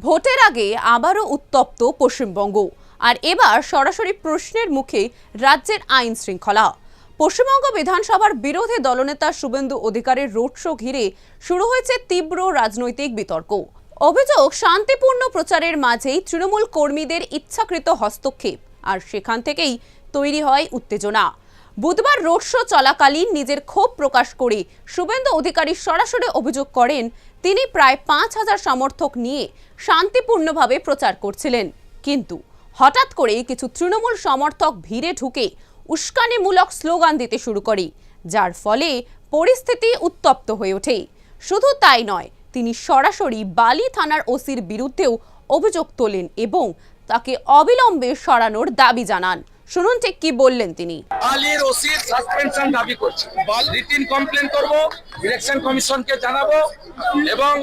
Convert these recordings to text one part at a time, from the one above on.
ভোটের আগে আবারও উত্তপ্ত পশ্চিমবঙ্গ, আর এবার সরাসরি প্রশ্নের মুখে রাজ্যের আইন শৃঙ্খলা। পশ্চিমবঙ্গ বিধানসভার বিরোধী দলনেতা শুভেন্দু অধিকারীর রোড শো ঘিরে শুরু হয়েছে তীব্র রাজনৈতিক বিতর্ক। অভিযোগ, শান্তিপূর্ণ প্রচারের মাঝেই তৃণমূল কর্মীদের ইচ্ছাকৃত হস্তক্ষেপ, আর সেখান থেকেই তৈরি হয় উত্তেজনা। বুধবার রোড শো চলাকালীন নিজের ক্ষোভ প্রকাশ করে শুভেন্দু অধিকারী সরাসরি অভিযোগ করেন, তিনি প্রায় ৫,০০০ সমর্থক নিয়ে শান্তিপূর্ণভাবে প্রচার করছিলেন, কিন্তু হঠাৎ করে কিছু তৃণমূল সমর্থক ভিড়ে ঢুকে উস্কানিমূলক স্লোগান দিতে শুরু করে, যার ফলে পরিস্থিতি উত্তপ্ত হয়ে ওঠে। শুধু তাই নয়, তিনি সরাসরি বালি থানার ওসির বিরুদ্ধেও অভিযোগ তোলেন এবং তাকে অবিলম্বে সরানোর দাবি জানান। শুনুন ঠিক কি বললেন তিনি। বালির ওসির সাসপেনশন দাবি করছি, রিটিন কমপ্লেন করব, ইলেকশন কমিশনকে জানাবো এবং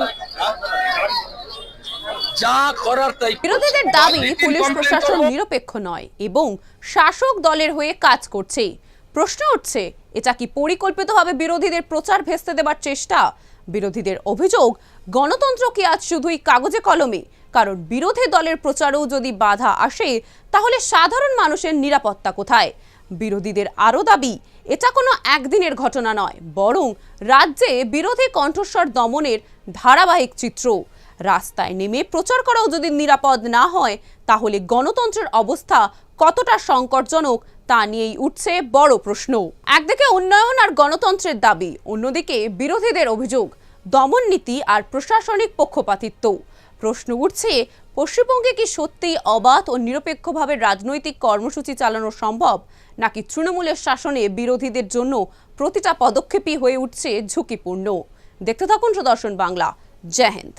যা করার তাই। বিরোধীদের দাবি, পুলিশ প্রশাসন নিরপেক্ষ নয় এবং শাসক দলের হয়ে কাজ করছে। প্রশ্ন উঠছে, এটা কি পরিকল্পিতভাবে বিরোধীদের প্রচার ভেস্তে দেবার চেষ্টা? বিরোধীদের অভিযোগ, গণতন্ত্র কি আজ শুধুই কাগজে কলমে? কারণ বিরোধী দলের প্রচারেও যদি বাধা আসে, তাহলে সাধারণ মানুষের নিরাপত্তা কোথায়? বিরোধীদের আরও দাবি, এটা কোনো একদিনের ঘটনা নয়, বরং রাজ্যে বিরোধী কণ্ঠস্বর দমনের ধারাবাহিক চিত্র। রাস্তায় নেমে প্রচার করাও যদি নিরাপদ না হয়, তাহলে গণতন্ত্রের অবস্থা কতটা সংকটজনক তা নিয়েই উঠছে বড় প্রশ্ন। একদিকে উন্নয়ন আর গণতন্ত্রের দাবি, অন্যদিকে বিরোধীদের অভিযোগ, দমন নীতি আর প্রশাসনিক পক্ষপাতিত্ব। প্রশ্ন উঠছে, পশ্চিমবঙ্গে কি সত্যিই অবাধ ও নিরপেক্ষভাবে রাজনৈতিক কর্মসূচি চালানো সম্ভব, নাকি তৃণমূলের শাসনে বিরোধীদের জন্য প্রতিটা পদক্ষেপই হয়ে উঠছে ঝুঁকিপূর্ণ? দেখতে থাকুন সুদর্শন বাংলা। জয় হিন্দ।